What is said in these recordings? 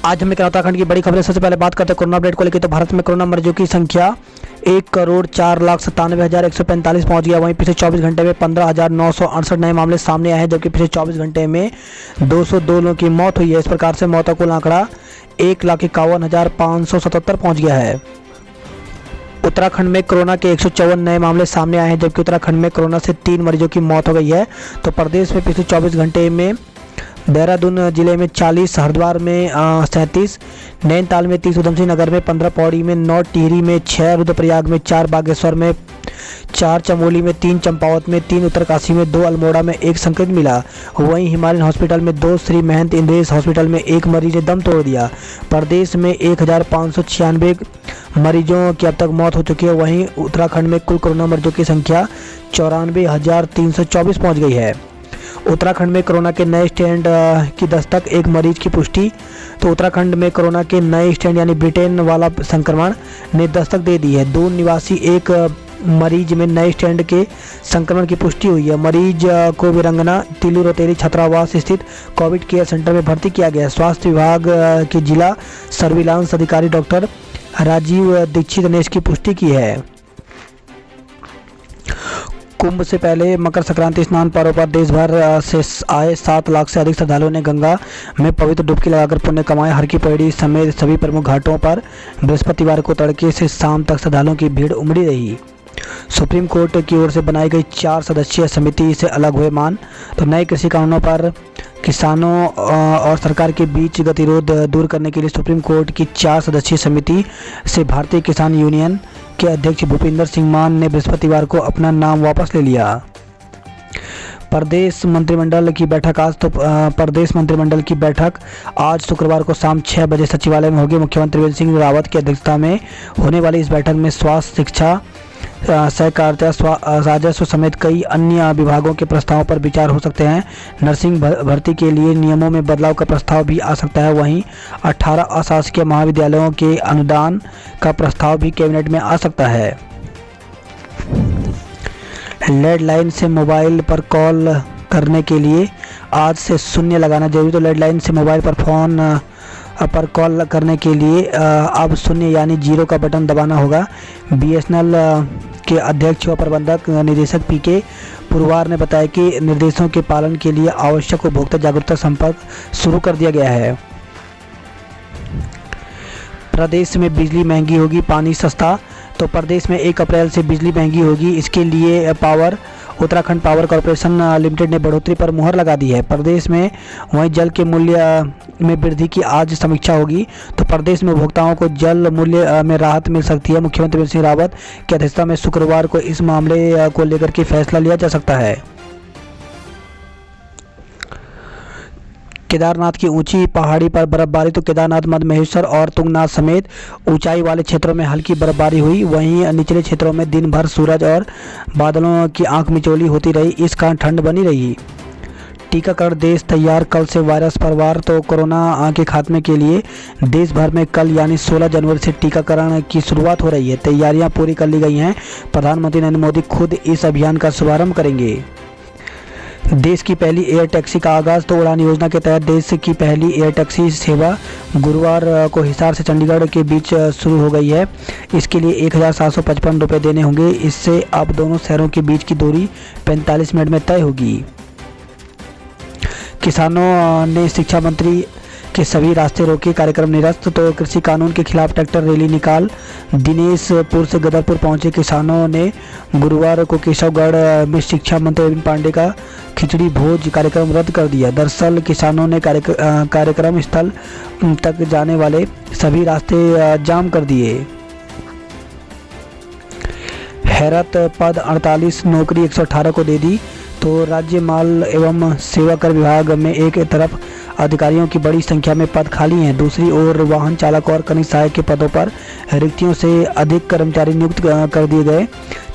आज हमें क्या उत्तराखंड की बड़ी खबरें। सबसे पहले बात करते हैं कोरोना अपडेट को लेकर। तो भारत में कोरोना मरीजों की संख्या 1,04,97,145 पहुंच गया। वहीं पिछले 24 घंटे में 15,968 नए मामले सामने आए हैं, जबकि पिछले 24 घंटे में 202 लोगों की मौत हुई है। इस प्रकार से मौतों का कुल आंकड़ा 1,51,577 पहुंच गया है। उत्तराखंड में कोरोना के 154 नए मामले सामने आए हैं, जबकि उत्तराखंड में कोरोना से 3 मरीजों की मौत हो गई है। तो प्रदेश में पिछले 24 घंटे में देहरादून जिले में 40, हरिद्वार में 37, नैनीताल में 30, उधमसिंह नगर में 15, पौड़ी में 9, टिहरी में 6, रुद्रप्रयाग में 4, बागेश्वर में 4, चमोली में 3, चंपावत में 3, उत्तरकाशी में 2, अल्मोड़ा में 1 संक्रमित मिला। वहीं हिमालयन हॉस्पिटल में 2, श्री महंत इंद्रेश हॉस्पिटल में 1 मरीज ने दम तोड़ दिया। प्रदेश में 1,596 मरीजों की अब तक मौत हो चुकी है। वहीं उत्तराखंड में कुल कोरोना मरीजों की संख्या 94,324 पहुँच गई है। उत्तराखंड में कोरोना के नए स्टैंड की दस्तक, 1 मरीज की पुष्टि। तो उत्तराखंड में कोरोना के नए स्टैंड यानी ब्रिटेन वाला संक्रमण ने दस्तक दे दी है। 2 निवासी 1 मरीज में नए स्टैंड के संक्रमण की पुष्टि हुई है। मरीज को वीरंगना तिल्लू रोतेरी छात्रावास स्थित कोविड केयर सेंटर में भर्ती किया गया है। स्वास्थ्य विभाग के जिला सर्विलांस अधिकारी डॉक्टर राजीव दीक्षित ने इसकी पुष्टि की है। कुंभ से पहले मकर संक्रांति स्नान पर्व पर देश भर से आए 7 लाख से अधिक श्रद्धालुओं ने गंगा में पवित्र डुबकी लगाकर पुण्य कमाए। हर की पौड़ी समेत सभी प्रमुख घाटों पर बृहस्पतिवार को तड़के से शाम तक श्रद्धालुओं की भीड़ उमड़ी रही। सुप्रीम कोर्ट की ओर से बनाई गई 4 सदस्यीय समिति से अलग हुए मान। तो नए कृषि कानूनों पर किसानों और सरकार के बीच गतिरोध दूर करने के लिए सुप्रीम कोर्ट की 4 सदस्यीय समिति से भारतीय किसान यूनियन के अध्यक्ष भूपिंदर सिंह मान ने बृहस्पतिवार को अपना नाम वापस ले लिया। प्रदेश मंत्रिमंडल की बैठक आज शुक्रवार को शाम 6 बजे सचिवालय में होगी। मुख्यमंत्री त्रिवेंद्र सिंह रावत की अध्यक्षता में होने वाली इस बैठक में स्वास्थ्य, शिक्षा, सहकारिता, राजस्व समेत कई अन्य विभागों के प्रस्तावों पर विचार हो सकते हैं। नर्सिंग भर्ती के लिए नियमों में बदलाव का प्रस्ताव भी आ सकता है। वहीं 18 अशासकीय महाविद्यालयों के अनुदान का प्रस्ताव भी कैबिनेट में आ सकता है। लैंडलाइन से मोबाइल पर कॉल करने के लिए आज से शून्य लगाना जरूरी। तो लैंडलाइन से मोबाइल पर फोन पर कॉल करने के लिए अब शून्य यानी 0 का बटन दबाना होगा। बीएसएनएल के अध्यक्ष व प्रबंधक निदेशक पीके पुरवार ने बताया कि निर्देशों के पालन के लिए आवश्यक उपभोक्ता जागरूकता संपर्क शुरू कर दिया गया है। प्रदेश में बिजली महंगी होगी, पानी सस्ता। तो प्रदेश में 1 अप्रैल से बिजली महंगी होगी। इसके लिए उत्तराखंड पावर कॉर्पोरेशन लिमिटेड ने बढ़ोतरी पर मुहर लगा दी है। प्रदेश में वहीं जल के मूल्य में वृद्धि की आज समीक्षा होगी। तो प्रदेश में उपभोक्ताओं को जल मूल्य में राहत मिल सकती है। मुख्यमंत्री त्रिवेंद्र सिंह रावत की अध्यक्षता में शुक्रवार को इस मामले को लेकर के फैसला लिया जा सकता है। केदारनाथ की ऊंची पहाड़ी पर बर्फबारी। तो केदारनाथ, मध्य महेश्वर और तुंगनाथ समेत ऊंचाई वाले क्षेत्रों में हल्की बर्फबारी हुई। वहीं निचले क्षेत्रों में दिन भर सूरज और बादलों की आंख मिचौली होती रही। इस कारण ठंड बनी रही। टीकाकरण देश तैयार, कल से वायरस पर वार। तो कोरोना के खात्मे के लिए देश भर में कल यानी 16 जनवरी से टीकाकरण की शुरुआत हो रही है। तैयारियां पूरी कर ली गई हैं। प्रधानमंत्री नरेंद्र मोदी खुद इस अभियान का शुभारंभ करेंगे। देश की पहली एयर टैक्सी का आगाज। तो उड़ान योजना के तहत देश की पहली एयर टैक्सी सेवा गुरुवार को हिसार से चंडीगढ़ के बीच शुरू हो गई है। इसके लिए 1,755 रुपये देने होंगे। इससे अब दोनों शहरों के बीच की दूरी 45 मिनट में तय होगी। किसानों ने शिक्षा मंत्री के सभी रास्ते रोके, कार्यक्रम निरस्त। तो कृषि कानून के खिलाफ ट्रैक्टर रैली निकाल। दिनेशपुर से गदरपुर पहुंचे किसानों ने गुरुवार को केशवगढ़ में शिक्षा मंत्री अरविंद पांडे का खिचड़ी भोज कार्यक्रम रद्द कर दिया। दरअसल किसानों ने कार्यक्रम स्थल तक जाने वाले सभी रास्ते जाम कर दिए। हैरत पद 48, नौकरी 118 को दे दी। तो राज्य माल एवं सेवा कर विभाग में एक तरफ अधिकारियों की बड़ी संख्या में पद खाली हैं, दूसरी ओर वाहन चालक और खनिज सहायक के पदों पर रिक्तियों से अधिक कर्मचारी नियुक्त कर दिए गए।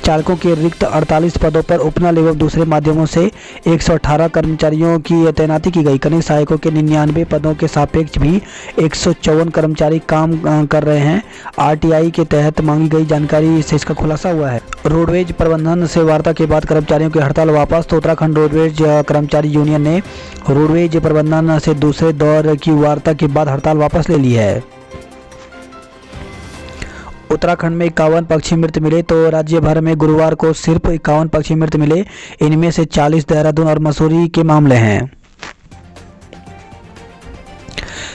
चालकों के रिक्त 48 पदों पर उपनल एवं दूसरे माध्यमों से 118 कर्मचारियों की तैनाती की गई। कनिष्ठ सहायकों के 99 पदों के सापेक्ष भी 154 कर्मचारी काम कर रहे हैं। आरटीआई के तहत मांगी गई जानकारी से इसका खुलासा हुआ है। रोडवेज प्रबंधन से वार्ता के बाद कर्मचारियों की हड़ताल वापस। तो उत्तराखंड रोडवेज कर्मचारी यूनियन ने रोडवेज प्रबंधन से दूसरे दौर की वार्ता के बाद हड़ताल वापस ले ली है। उत्तराखंड में 51 पक्षी मृत मिले। तो राज्य भर में गुरुवार को सिर्फ 51 पक्षी मृत मिले। इनमें से 40 देहरादून और मसूरी के मामले हैं।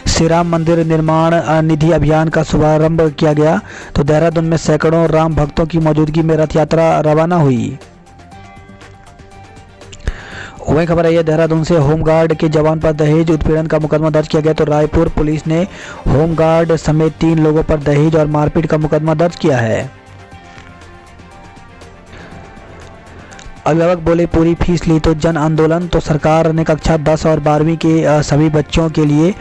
श्री राम मंदिर निर्माण निधि अभियान का शुभारंभ किया गया। तो देहरादून में सैकड़ों राम भक्तों की मौजूदगी में रथ यात्रा रवाना हुई। वही खबर है देहरादून से होमगार्ड के जवान पर दहेज उत्पीड़न का मुकदमा दर्ज किया गया। तो रायपुर पुलिस ने होमगार्ड समेत 3 लोगों पर दहेज और मारपीट का मुकदमा दर्ज किया है। अभिभावक बोले पूरी फीस ली तो जन आंदोलन। तो सरकार ने कक्षा 10 और 12वीं के सभी बच्चों के लिए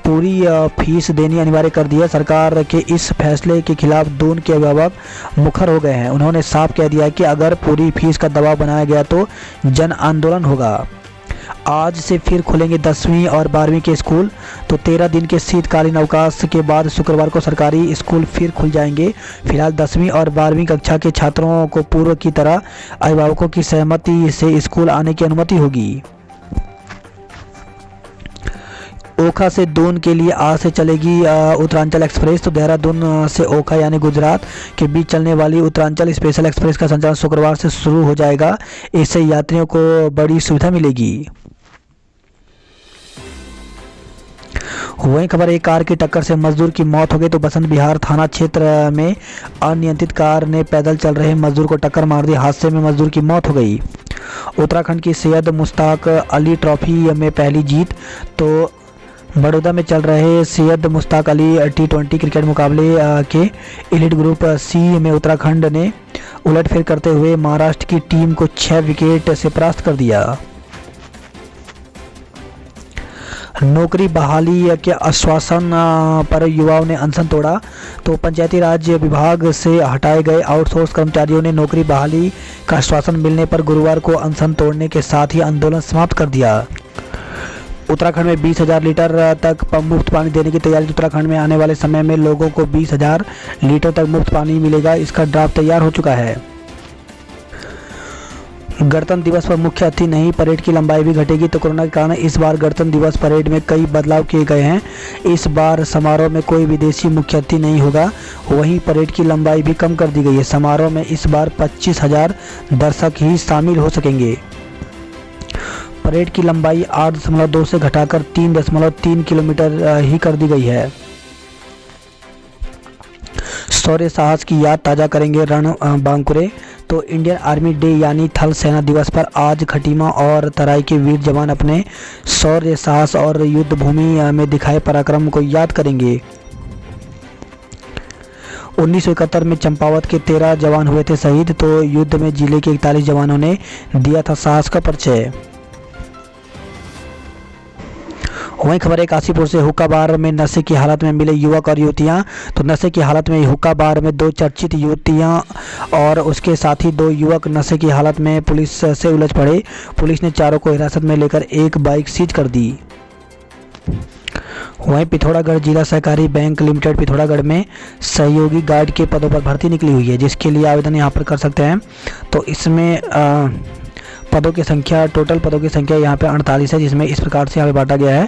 पूरी फीस देनी अनिवार्य कर दी है। सरकार के इस फैसले के खिलाफ दून के अभिभावक मुखर हो गए हैं। उन्होंने साफ कह दिया कि अगर पूरी फीस का दबाव बनाया गया तो जन आंदोलन होगा। आज से फिर खुलेंगे 10वीं और 12वीं के स्कूल। तो 13 दिन के शीतकालीन अवकाश के बाद शुक्रवार को सरकारी स्कूल फिर खुल जाएंगे। फिलहाल 10वीं और 12वीं कक्षा के छात्रों को पूर्व की तरह अभिभावकों की सहमति से स्कूल आने की अनुमति होगी। ओखा से दून के लिए आज से चलेगी उत्तरांचल एक्सप्रेस। तो देहरादून से ओखा यानी गुजरात के बीच चलने वाली उत्तरांचल स्पेशल एक्सप्रेस का संचालन शुक्रवार से शुरू हो जाएगा। इससे यात्रियों को बड़ी सुविधा मिलेगी। वहीं खबर एक कार की टक्कर से मजदूर की मौत हो गई। तो बसंत विहार थाना क्षेत्र में अनियंत्रित कार ने पैदल चल रहे मजदूर को टक्कर मार दी। हादसे में मजदूर की मौत हो गई। उत्तराखंड की सैयद मुश्ताक अली ट्रॉफी में पहली जीत। तो बड़ौदा में चल रहे सैयद मुश्ताक अली T20 क्रिकेट मुकाबले के एलीट ग्रुप सी में उत्तराखंड ने उलटफेर करते हुए महाराष्ट्र की टीम को 6 विकेट से परास्त कर दिया। नौकरी बहाली के आश्वासन पर युवाओं ने अनशन तोड़ा। तो पंचायती राज विभाग से हटाए गए आउटसोर्स कर्मचारियों ने नौकरी बहाली का आश्वासन मिलने पर गुरुवार को अनशन तोड़ने के साथ ही आंदोलन समाप्त कर दिया। उत्तराखंड में 20,000 लीटर तक मुफ्त पानी देने की तैयारी। उत्तराखंड में आने वाले समय में लोगों को 20,000 लीटर तक मुफ्त पानी मिलेगा। इसका ड्राफ्ट तैयार हो चुका है। गणतंत्र दिवस पर मुख्य अतिथि नहीं, परेड की लंबाई भी घटेगी। तो कोरोना के कारण इस बार गणतंत्र दिवस परेड में कई बदलाव किए गए हैं। इस बार समारोह में कोई विदेशी मुख्य अतिथि नहीं होगा। वहीं परेड की लंबाई भी कम कर दी गई है। समारोह में इस बार 25,000 दर्शक ही शामिल हो सकेंगे। परेड की लंबाई 8.2 से घटाकर 3.3 किलोमीटर ही कर दी गई है। शौर्य साहस की याद ताज़ा करेंगे रण बांकुरे। तो इंडियन आर्मी डे यानी थल सेना दिवस पर आज खटीमा और तराई के वीर जवान अपने शौर्य साहस और युद्ध भूमि में दिखाए पराक्रम को याद करेंगे। 1971 में चंपावत के 13 जवान हुए थे शहीद। तो युद्ध में जिले के 41 जवानों ने दिया था साहस का परिचय। वहीं खबर है काशीपुर से हुक्का बार में नशे की हालत में मिले युवक और युवतियां। तो नशे की हालत में हुक्का बार में 2 चर्चित युवतियां और उसके साथ ही 2 युवक नशे की हालत में पुलिस से उलझ पड़े। पुलिस ने चारों को हिरासत में लेकर एक बाइक सीज कर दी। वहीं पिथौरागढ़ जिला सहकारी बैंक लिमिटेड पिथौरागढ़ में सहयोगी गार्ड के पदों पर भर्ती निकली हुई है, जिसके लिए आवेदन यहाँ पर कर सकते हैं। तो इसमें पदों की संख्या, टोटल पदों की संख्या यहाँ पे 48 है, जिसमें इस प्रकार से यहाँ पे बांटा गया है।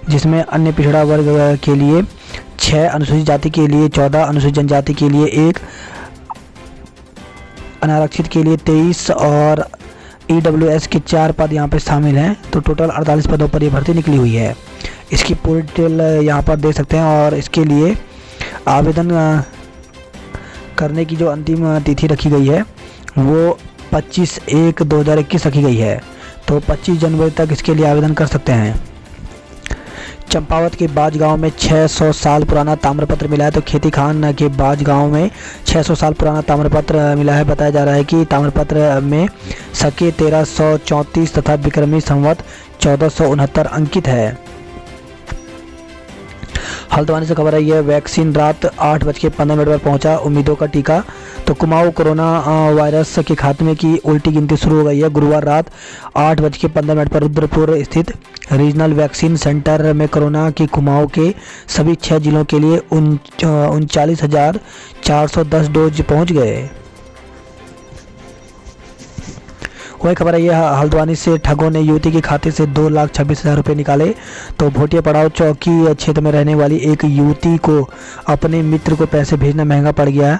जिसमें अन्य पिछड़ा वर्ग के लिए 6, अनुसूचित जाति के लिए 14, अनुसूचित जनजाति के लिए 1, अनारक्षित के लिए 23 और EWS के 4 पद यहाँ पे शामिल हैं। तो टोटल 48 पदों पर ये भर्ती निकली हुई है। इसकी पूरी डिटेल यहाँ पर देख सकते हैं और इसके लिए आवेदन करने की जो अंतिम तिथि रखी गई है वो 25/1/2021 रखी गई है। तो 25 जनवरी तक इसके लिए आवेदन कर सकते हैं। चंपावत के बाज गांव में 600 साल पुराना ताम्रपत्र मिला है। तो खेती खान के बाज गांव में 600 साल पुराना ताम्रपत्र मिला है। बताया जा रहा है कि ताम्रपत्र में सके 1334 तथा विक्रमी संवत 1469 अंकित है। हल्द्वानी से खबर आई है, वैक्सीन रात 8:15 पर पहुंचा, उम्मीदों का टीका। तो कुमाऊं कोरोना वायरस के खात्मे की उल्टी गिनती शुरू हो गई है। गुरुवार रात 8:15 पर रुद्रपुर स्थित रीजनल वैक्सीन सेंटर में कोरोना की कुमाऊं के सभी 6 जिलों के लिए 39,410 डोज पहुंच गए। वही खबर आई है, हल्द्वानी से ठगों ने युवती के खाते से 2,26,000 रुपये निकाले। तो भोटिया पड़ाव चौकी क्षेत्र में रहने वाली एक युवती को अपने मित्र को पैसे भेजना महंगा पड़ गया।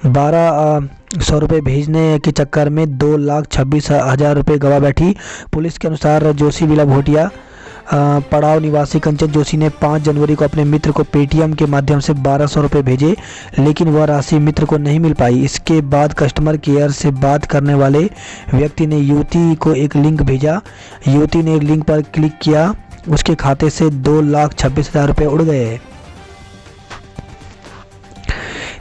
1,200 रुपये भेजने के चक्कर में 2,26,000 रुपये गवा बैठी। पुलिस के अनुसार जोशी विला भोटिया पड़ाव निवासी कंचन जोशी ने 5 जनवरी को अपने मित्र को पेटीएम के माध्यम से 1,200 रुपये भेजे, लेकिन वह राशि मित्र को नहीं मिल पाई। इसके बाद कस्टमर केयर से बात करने वाले व्यक्ति ने युवती को एक लिंक भेजा। युवती ने लिंक पर क्लिक किया, उसके खाते से 2,26,000 रुपये उड़ गए।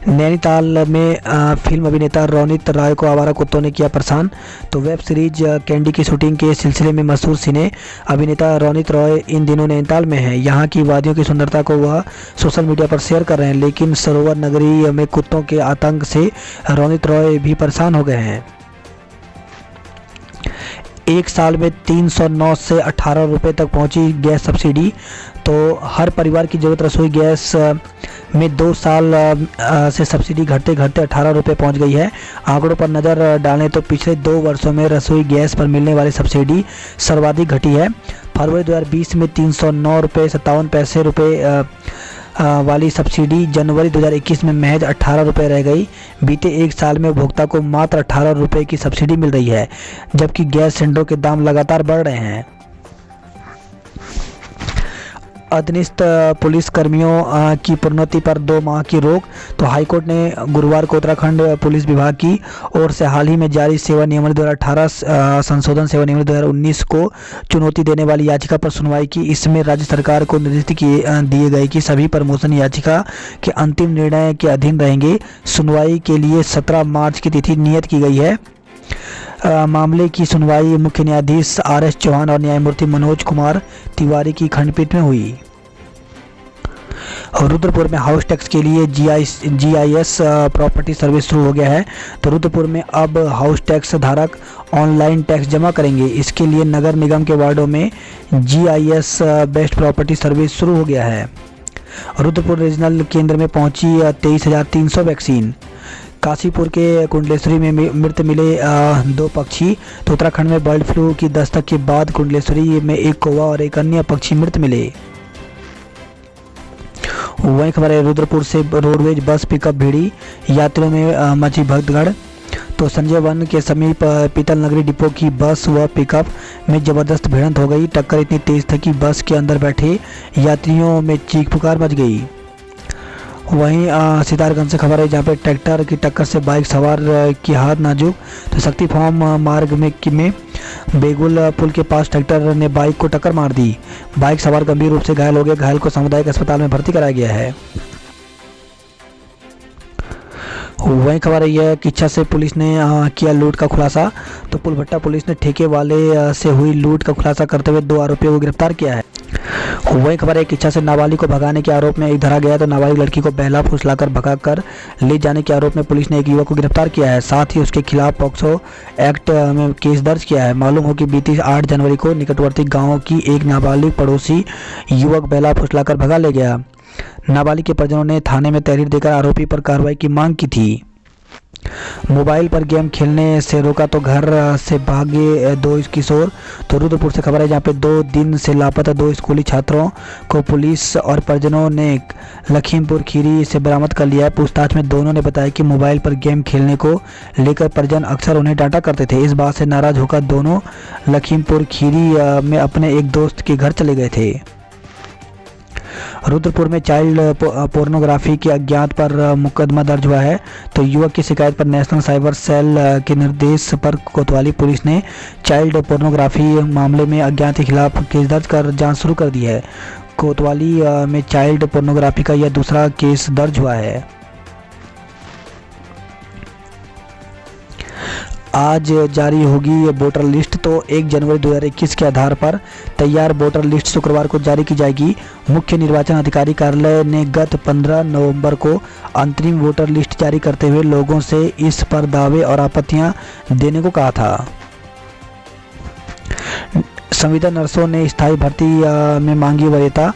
नैनीताल में फिल्म अभिनेता रोनित राय को आवारा कुत्तों ने किया परेशान। तो वेब सीरीज कैंडी की शूटिंग के सिलसिले में मशहूर सिने अभिनेता रोनित रॉय इन दिनों नैनीताल में हैं। यहाँ की वादियों की सुंदरता को वह सोशल मीडिया पर शेयर कर रहे हैं, लेकिन सरोवर नगरी में कुत्तों के आतंक से रोनित रॉय भी परेशान हो गए हैं। एक साल में 309 से 18 रुपये तक पहुंची गैस सब्सिडी। तो हर परिवार की ज़रूरत रसोई गैस में 2 साल से सब्सिडी घटते घटते 18 रुपये पहुँच गई है। आंकड़ों पर नज़र डालें तो पिछले 2 वर्षों में रसोई गैस पर मिलने वाली सब्सिडी सर्वाधिक घटी है। फरवरी 2020 में 309 रुपये 57 पैसे वाली सब्सिडी जनवरी 2021 में महज 18 रुपये रह गई। बीते एक साल में उपभोक्ता को मात्र 18 रुपये की सब्सिडी मिल रही है, जबकि गैस सिलेंडरों के दाम लगातार बढ़ रहे हैं। अधीनस्थ पुलिस कर्मियों की प्रोन्नति पर 2 माह की रोक। तो हाईकोर्ट ने गुरुवार को उत्तराखंड पुलिस विभाग की ओर से हाल ही में जारी सेवा नियमावली 2018 संशोधन सेवा नियमावली 2019 को चुनौती देने वाली याचिका पर सुनवाई की। इसमें राज्य सरकार को निर्देश दिए गए कि सभी प्रमोशन याचिका के अंतिम निर्णय के अधीन रहेंगे। सुनवाई के लिए 17 मार्च की तिथि नियत की गई है। मामले की सुनवाई मुख्य न्यायाधीश RS चौहान और न्यायमूर्ति मनोज कुमार तिवारी की खंडपीठ में हुई। और रुद्रपुर में हाउस टैक्स के लिए GIS प्रॉपर्टी सर्विस शुरू हो गया है। तो रुद्रपुर में अब हाउस टैक्स धारक ऑनलाइन टैक्स जमा करेंगे। इसके लिए नगर निगम के वार्डों में GIS बेस्ड प्रॉपर्टी सर्विस शुरू हो गया है। रुद्रपुर रीजनल केंद्र में पहुंची 23,300 वैक्सीन। काशीपुर के कुंडलेश्वरी में मृत मिले 2 पक्षी। तो उत्तराखंड में बर्ड फ्लू की दस्तक के बाद कुंडलेश्वरी में एक कौवा और एक अन्य पक्षी मृत मिले। वहीं खबर है, रुद्रपुर से रोडवेज बस पिकअप भिड़ी, यात्रियों में मची भगदड़। तो संजय वन के समीप पीतल नगरी डिपो की बस व पिकअप में जबरदस्त भिड़ंत हो गई। टक्कर इतनी तेज थी कि बस के अंदर बैठे यात्रियों में चीख पुकार मच गई। वहीं सितारगंज से खबर है, जहाँ पे ट्रैक्टर की टक्कर से बाइक सवार की हालत नाजुक। तो शक्ति फार्म मार्ग में बेगुल पुल के पास ट्रैक्टर ने बाइक को टक्कर मार दी। बाइक सवार गंभीर रूप से घायल हो गए। घायल को सामुदायिक अस्पताल में भर्ती कराया गया है। वहीं खबर रही है, किच्छा से पुलिस ने किया लूट का खुलासा। तो पुलभट्टा पुलिस ने ठेके वाले से हुई लूट का खुलासा करते हुए 2 आरोपियों को गिरफ्तार किया है। वहीं खबर है, किच्छा से नाबालिग को भगाने के आरोप में एक धरा गया। तो नाबालिग लड़की को बहला फुसलाकर भगाकर ले जाने के आरोप में पुलिस ने एक युवक को गिरफ्तार किया है। साथ ही उसके खिलाफ पॉक्सो एक्ट में केस दर्ज किया है। मालूम हो कि बीती 8 जनवरी को निकटवर्ती गाँव की एक नाबालिग पड़ोसी युवक बहला फुसलाकर भगा ले गया। नाबालिग के परिजनों ने थाने में तहरीर देकर आरोपी पर कार्रवाई की मांग की थी। मोबाइल पर गेम खेलने से रोका तो घर से भागे 2 किशोर। तो रुद्रपुर से खबर है, जहाँ पे 2 दिन से लापता 2 स्कूली छात्रों को पुलिस और परिजनों ने लखीमपुर खीरी से बरामद कर लिया है। पूछताछ में दोनों ने बताया कि मोबाइल पर गेम खेलने को लेकर परिजन अक्सर उन्हें डांटा करते थे। इस बात से नाराज होकर दोनों लखीमपुर खीरी में अपने एक दोस्त के घर चले गए थे। रुद्रपुर में चाइल्ड पोर्नोग्राफी के अज्ञात पर मुकदमा दर्ज हुआ है। तो युवक की शिकायत पर नेशनल साइबर सेल के निर्देश पर कोतवाली पुलिस ने चाइल्ड पोर्नोग्राफी मामले में अज्ञात के खिलाफ केस दर्ज कर जांच शुरू कर दी है। कोतवाली में चाइल्ड पोर्नोग्राफी का यह दूसरा केस दर्ज हुआ है। आज जारी होगी वोटर लिस्ट। तो 1 जनवरी 2021 के आधार पर तैयार वोटर लिस्ट शुक्रवार को जारी की जाएगी। मुख्य निर्वाचन अधिकारी कार्यालय ने गत 15 नवंबर को अंतरिम वोटर लिस्ट जारी करते हुए लोगों से इस पर दावे और आपत्तियां देने को कहा था। संविदा नर्सों ने स्थायी भर्ती में मांगी वरीयता।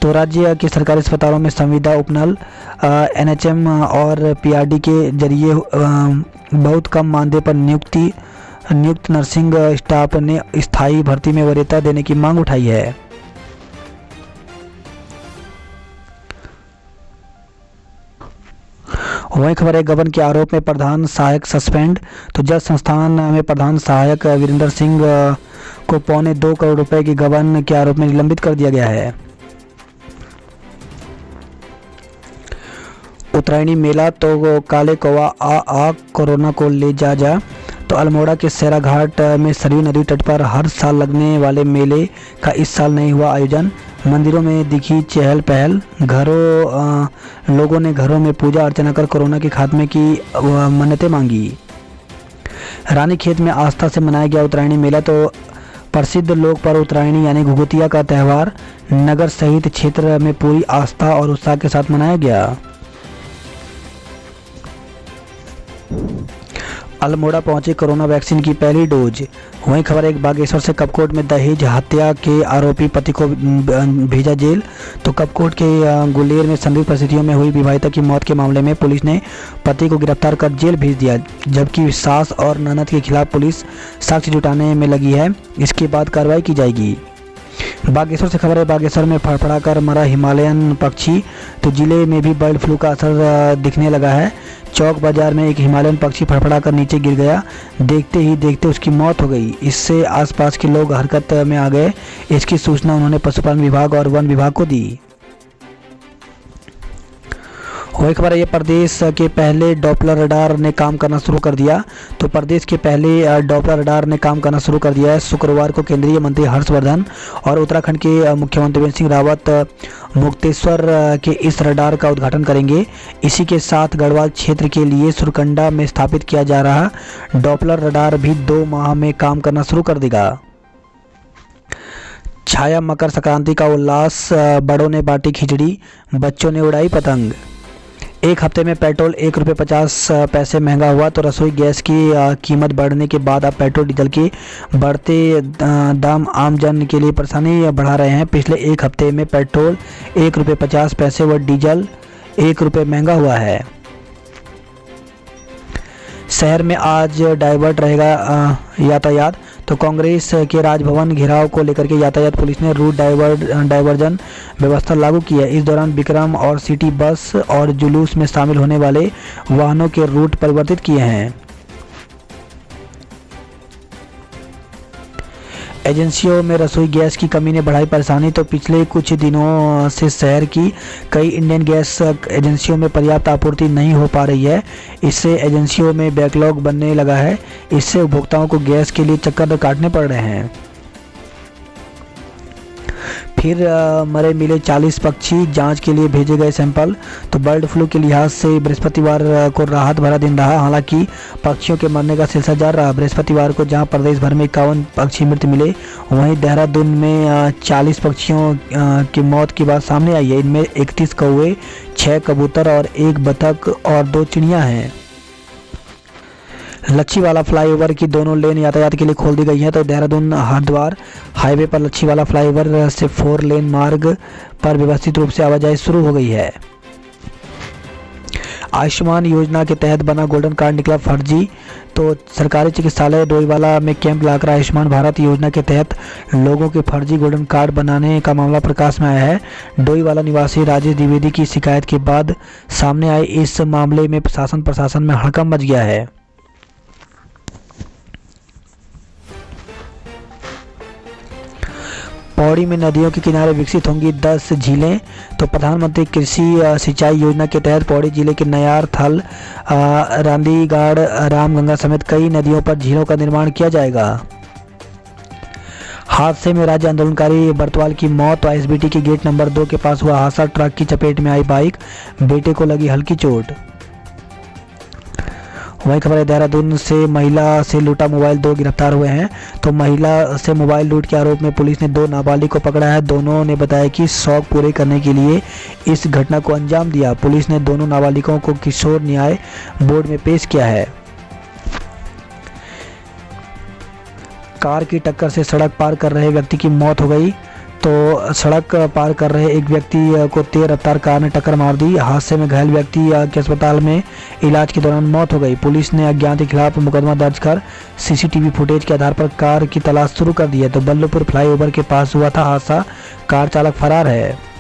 तो राज्य के सरकारी अस्पतालों में संविदा, उपनल, एनएचएम और पीआरडी के जरिए बहुत कम मानदेय पर नियुक्त नर्सिंग स्टाफ ने स्थायी भर्ती में वरीयता देने की मांग उठाई है। वहीं खबर है गबन के आरोप में प्रधान सहायक सस्पेंड। तो जल संस्थान में प्रधान सहायक वीरेंद्र सिंह को 2.25 करोड़ रुपए की गबन के आरोप में निलंबित कर दिया गया है। उत्तरायणी मेला तो काले कौवा आ कोरोना को ले जा। तो अल्मोड़ा के सेरा घाट में सरयू नदी तट पर हर साल लगने वाले मेले का इस साल नहीं हुआ आयोजन। मंदिरों में दिखी चहल पहल। लोगों ने घरों में पूजा अर्चना कर कोरोना के खात्मे की मन्नतें मांगी। रानीखेत में आस्था से मनाया गया उत्तरायणी मेला। तो प्रसिद्ध लोक पर्व उत्तरायणी यानी घुघुतिया का त्यौहार नगर सहित क्षेत्र में पूरी आस्था और उत्साह के साथ मनाया गया। अल्मोड़ा पहुंचे कोरोना वैक्सीन की पहली डोज। वहीं खबर एक बागेश्वर से कपकोट में दहेज हत्या के आरोपी पति को भेजा जेल। तो कपकोट के गुलेर में संदिग्ध परिस्थितियों में हुई विवाहिता की मौत के मामले में पुलिस ने पति को गिरफ्तार कर जेल भेज दिया, जबकि सास और ननद के खिलाफ पुलिस साक्ष्य जुटाने में लगी है। इसके बाद कार्रवाई की जाएगी। बागेश्वर से खबर है बागेश्वर में फड़फड़ा कर मरा हिमालयन पक्षी। तो जिले में भी बर्ड फ्लू का असर दिखने लगा है। चौक बाजार में एक हिमालयन पक्षी फड़फड़ा कर नीचे गिर गया। देखते ही देखते उसकी मौत हो गई। इससे आसपास के लोग हरकत में आ गए। इसकी सूचना उन्होंने पशुपालन विभाग और वन विभाग को दी। वही खबर है ये प्रदेश के पहले डॉपलर रडार ने काम करना शुरू कर दिया। तो प्रदेश के पहले डॉपलर रडार ने काम करना शुरू कर दिया है। शुक्रवार को केंद्रीय मंत्री हर्षवर्धन और उत्तराखंड के मुख्यमंत्री त्रिवेंद्र सिंह रावत मुक्तेश्वर के इस रडार का उद्घाटन करेंगे। इसी के साथ गढ़वाल क्षेत्र के लिए सुरकंडा में स्थापित किया जा रहा डॉपलर रडार भी 2 माह में काम करना शुरू कर देगा। छाया मकर संक्रांति का उल्लास। बड़ों ने बांटी खिचड़ी, बच्चों ने उड़ाई पतंग। एक हफ्ते में पेट्रोल 1 रुपये 50 पैसे महंगा हुआ। तो रसोई गैस की कीमत बढ़ने के बाद अब पेट्रोल डीजल के बढ़ते दाम आम जन के लिए परेशानी बढ़ा रहे हैं। पिछले एक हफ्ते में पेट्रोल 1 रुपये 50 पैसे व डीजल 1 रुपये महंगा हुआ है। शहर में आज डाइवर्ट रहेगा यातायात। तो कांग्रेस के राजभवन घेराव को लेकर के यातायात पुलिस ने रूट डाइवर्जन व्यवस्था लागू की है। इस दौरान विक्रम और सिटी बस और जुलूस में शामिल होने वाले वाहनों के रूट परिवर्तित किए हैं। एजेंसियों में रसोई गैस की कमी ने बढ़ाई परेशानी। तो पिछले कुछ दिनों से शहर की कई इंडियन गैस एजेंसियों में पर्याप्त आपूर्ति नहीं हो पा रही है। इससे एजेंसियों में बैकलॉग बनने लगा है। इससे उपभोक्ताओं को गैस के लिए चक्कर काटने पड़ रहे हैं। फिर मरे मिले 40 पक्षी, जांच के लिए भेजे गए सैंपल। तो बर्ड फ्लू के लिहाज से बृहस्पतिवार को राहत भरा दिन रहा। हालांकि पक्षियों के मरने का सिलसिला जारी रहा। बृहस्पतिवार को जहां प्रदेश भर में 51 पक्षी मृत मिले, वहीं देहरादून में 40 पक्षियों की मौत की बात सामने आई है। इनमें 31 कौवे, 6 कबूतर और 1 बतख और 2 चिड़ियाँ हैं। लच्छीवाला फ्लाईओवर की दोनों लेन यातायात के लिए खोल दी गई है। तो देहरादून हरिद्वार हाईवे पर लच्छीवाला फ्लाईओवर से 4 लेन मार्ग पर व्यवस्थित रूप से आवाजाही शुरू हो गई है। आयुष्मान योजना के तहत बना गोल्डन कार्ड निकला फर्जी। तो सरकारी चिकित्सालय डोईवाला में कैंप लगाकर आयुष्मान भारत योजना के तहत लोगों के फर्जी गोल्डन कार्ड बनाने का मामला प्रकाश में आया है। डोईवाला निवासी राजेश द्विवेदी की शिकायत के बाद सामने आए इस मामले में प्रशासन में हड़कंप मच गया है। पौड़ी में नदियों के किनारे विकसित होंगी 10 झीलें। तो प्रधानमंत्री कृषि सिंचाई योजना के तहत पौड़ी जिले के नयार, थल, रांदीगाड़, रामगंगा समेत कई नदियों पर झीलों का निर्माण किया जाएगा। हादसे में राज्य आंदोलनकारी बर्तवाल की मौत। तो एसबीटी के गेट नंबर 2 के पास हुआ हादसा। ट्रक की चपेट में आई बाइक, बेटे को लगी हल्की चोट। वही खबर है देहरादून से महिला से लूटा मोबाइल, 2 गिरफ्तार हुए हैं। तो महिला से मोबाइल लूट के आरोप में पुलिस ने 2 नाबालिग को पकड़ा है। दोनों ने बताया कि शौक पूरे करने के लिए इस घटना को अंजाम दिया। पुलिस ने दोनों नाबालिगों को किशोर न्याय बोर्ड में पेश किया है। कार की टक्कर से सड़क पार कर रहे व्यक्ति की मौत हो गई। तो सड़क पार कर रहे एक व्यक्ति को तेज रफ्तार कार ने टक्कर मार दी। हादसे में घायल व्यक्ति के अस्पताल में इलाज के दौरान मौत हो गई। पुलिस ने अज्ञात के खिलाफ मुकदमा दर्ज कर सीसीटीवी फुटेज के आधार पर कार की तलाश शुरू कर दी है। तो बल्लभपुर फ्लाईओवर के पास हुआ था हादसा, कार चालक फरार है।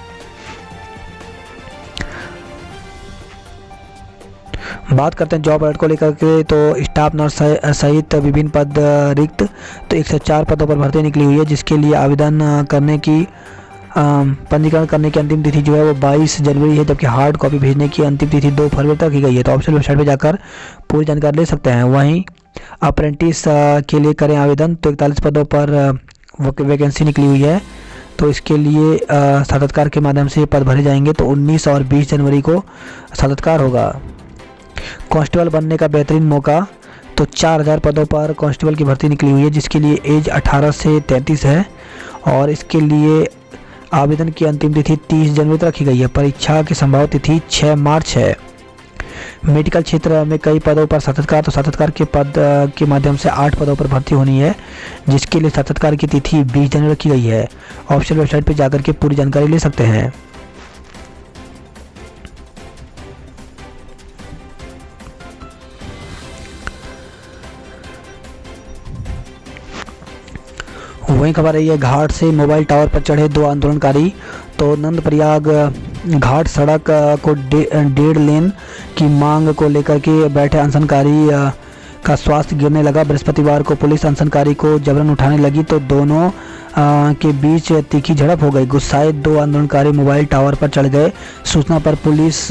बात करते हैं जॉब अलर्ट को लेकर के। तो स्टाफ नर्स सहित विभिन्न पद रिक्त, तो 104 पदों पर भर्ती निकली हुई है, जिसके लिए आवेदन करने की पंजीकरण करने की अंतिम तिथि जो है वो 22 जनवरी है, जबकि हार्ड कॉपी भेजने की अंतिम तिथि 2 फरवरी तक की गई है। तो ऑफिशियल वेबसाइट पर जाकर पूरी जानकारी ले सकते हैं। वहीं अप्रेंटिस के लिए करें आवेदन। तो 41 पदों पर वैकेंसी निकली हुई है। तो इसके लिए साक्षात्कार के माध्यम से पद भरे जाएंगे। तो 19 और 20 जनवरी को साक्षात्कार होगा। कांस्टेबल बनने का बेहतरीन मौका। तो 4000 पदों पर कांस्टेबल की भर्ती निकली हुई है, जिसके लिए एज 18 से 33 है और इसके लिए आवेदन की अंतिम तिथि 30 जनवरी तक रखी गई है। परीक्षा की संभावित तिथि 6 मार्च है। मेडिकल क्षेत्र में कई पदों पर साक्षात्कार। तो साक्षात्कार के पद के माध्यम से 8 पदों पर भर्ती होनी है, जिसके लिए साक्षात्कार की तिथि 20 जनवरी रखी गई है। ऑफिशियल वेबसाइट पर जाकर के पूरी जानकारी ले सकते हैं। वहीं खबर है घाट से मोबाइल टावर पर चढ़े 2 आंदोलनकारी। तो नंदप्रयाग घाट सड़क को 1.5 लेन की मांग को लेकर के बैठे अनशनकारी का स्वास्थ्य गिरने लगा। बृहस्पतिवार को पुलिस अनशनकारी को जबरन उठाने लगी, तो दोनों के बीच तीखी झड़प हो गई। गुस्साए 2 आंदोलनकारी मोबाइल टावर पर चढ़ गए। सूचना पर पुलिस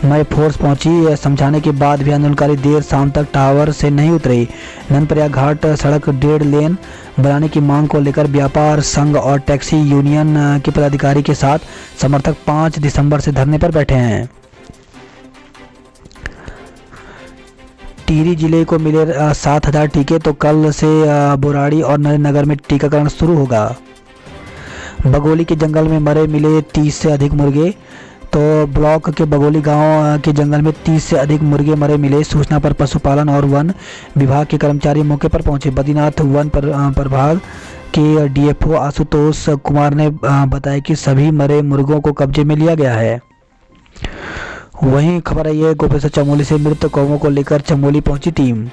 में फोर्स पहुंची। समझाने के बाद भी आंदोलनकारी देर शाम तक टावर से नहीं उतरे। नंदप्रयाग घाट सड़क 1.5 लेन बनाने की मांग को लेकर व्यापार संघ और टैक्सी यूनियन के पदाधिकारी के साथ समर्थक 5 दिसंबर से धरने पर बैठे हैं। टिहरी जिले को मिले 7000 टीके। तो कल से बोराड़ी और नरेंद्रनगर में टीकाकरण शुरू होगा। बगोली के जंगल में मरे मिले 30 से अधिक मुर्गे। तो ब्लॉक के बगोली गांव के जंगल में 30 से अधिक मुर्गे मरे मिले। सूचना पर पशुपालन और वन विभाग के कर्मचारी मौके पर पहुंचे। बद्रीनाथ वन प्रभाग के डीएफओ आशुतोष कुमार ने बताया कि सभी मरे मुर्गों को कब्जे में लिया गया है। वहीं खबर आई है गोपेश्वर चमोली से मृत कौवों को लेकर चमोली पहुंची टीम।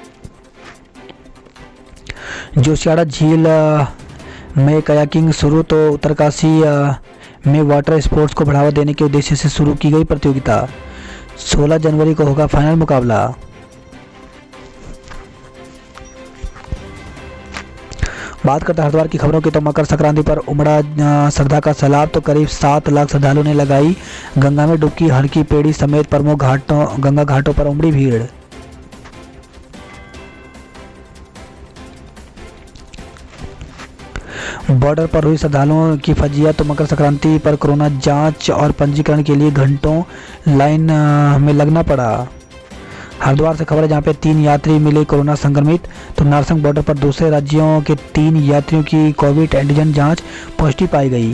जोशियाड़ा झील में कयाकिंग शुरू। तो उत्तरकाशी में वाटर स्पोर्ट्स को बढ़ावा देने के उद्देश्य से शुरू की गई प्रतियोगिता। 16 जनवरी को होगा फाइनल मुकाबला। बात करते हैं हरिद्वार की खबरों की। तो मकर संक्रांति पर उमड़ा श्रद्धा का सैलाब। तो करीब 7 लाख श्रद्धालुओं ने लगाई गंगा में डुबकी। हरकी पेड़ी समेत प्रमुख गंगा घाटों पर उमड़ी भीड़। बॉर्डर पर हुई श्रद्धालुओं की फजिया। तो मकर संक्रांति पर कोरोना जांच और पंजीकरण के लिए घंटों लाइन में लगना पड़ा। हरिद्वार से खबर है जहां पे 3 यात्री मिले कोरोना संक्रमित। तो नारसंग बॉर्डर पर दूसरे राज्यों के 3 यात्रियों की कोविड एंटीजन जांच पॉजिटिव पाई गई।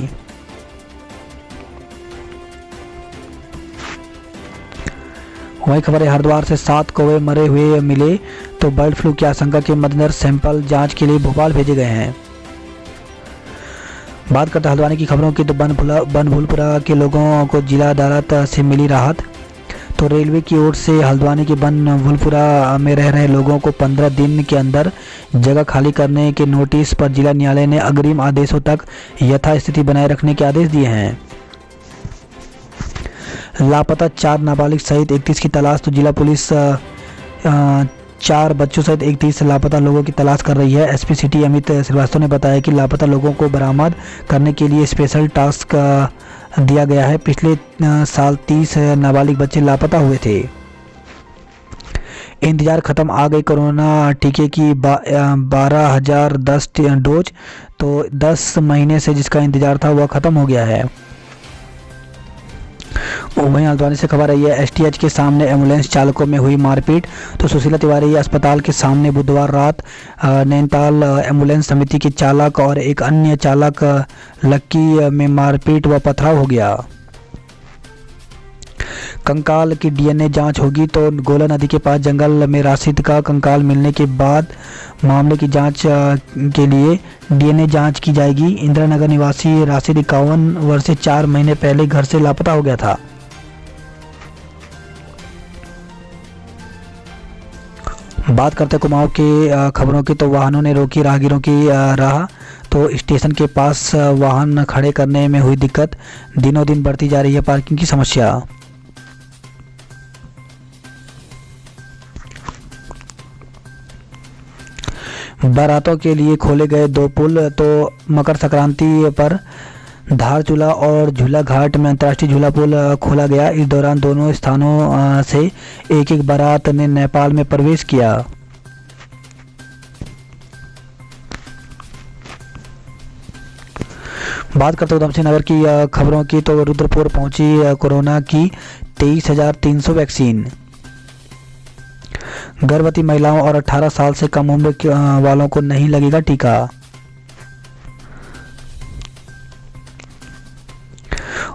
वही खबर है हरिद्वार से 7 कौवे मरे हुए मिले। तो बर्ड फ्लू की आशंका के मद्देनजर सैंपल जांच के लिए भोपाल भेजे गए हैं। बात करते हैं हल्द्वानी की खबरों की। तो बनभूलपुरा के लोगों को जिला अदालत से मिली राहत। तो रेलवे की ओर से हल्द्वानी के बनभूलपुरा में रह रहे लोगों को 15 दिन के अंदर जगह खाली करने के नोटिस पर जिला न्यायालय ने अग्रिम आदेशों तक यथास्थिति बनाए रखने के आदेश दिए हैं। लापता 4 नाबालिग सहित 31 की तलाश। तो जिला पुलिस 4 बच्चों सहित 31 लापता लोगों की तलाश कर रही है। एसपी सिटी अमित श्रीवास्तव ने बताया कि लापता लोगों को बरामद करने के लिए स्पेशल टास्क दिया गया है। पिछले साल 30 नाबालिग बच्चे लापता हुए थे। इंतजार खत्म, आ गई कोरोना टीके की 12,010 डोज। तो 10 महीने से जिसका इंतजार था वह खत्म हो गया है। वहीं हल्द्वानी से खबर आई है, एसटीएच के सामने एम्बुलेंस चालकों में हुई मारपीट। तो सुशीला तिवारी अस्पताल के सामने बुधवार रात नैनीताल एम्बुलेंस समिति के चालक और एक अन्य चालक लक्की में मारपीट व पथराव हो गया। कंकाल की डीएनए जांच होगी। तो गोला नदी के पास जंगल में राशिद का कंकाल मिलने के बाद मामले की जांच के लिए डीएनए जांच की जाएगी। इंदिरा नगर निवासी राशिद 51 वर्ष से 4 महीने पहले घर से लापता हो गया था। बात करते कुमाऊं की खबरों की। तो वाहनों ने रोकी राहगीरों की राह। तो स्टेशन के पास वाहन खड़े करने में हुई दिक्कत। दिनों दिन बढ़ती जा रही है पार्किंग की समस्या। बारातों के लिए खोले गए 2 पुल। तो मकर संक्रांति पर धारचूला और झूला घाट में अंतर्राष्ट्रीय झूला पुल खोला गया। इस दौरान दोनों स्थानों से एक एक बारात ने नेपाल में प्रवेश किया। बात करते उधमसिंह नगर की खबरों की। तो रुद्रपुर पहुंची कोरोना की 23,300 वैक्सीन। गर्भवती महिलाओं और 18 साल से कम उम्र वालों को नहीं लगेगा टीका।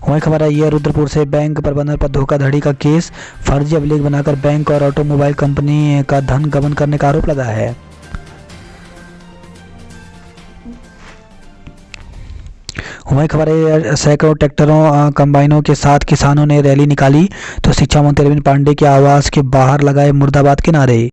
वही खबर आई है रुद्रपुर से, बैंक प्रबंधन पर धोखाधड़ी का केस। फर्जी अभिलेख बनाकर बैंक और ऑटोमोबाइल कंपनी का धन गबन करने का आरोप लगा है। वही खबर है, सैकड़ों ट्रैक्टरों कंबाइनों के साथ किसानों ने रैली निकाली। तो शिक्षा मंत्री अरविंद पांडे के आवास के बाहर लगाए मुर्दाबाद के नारे।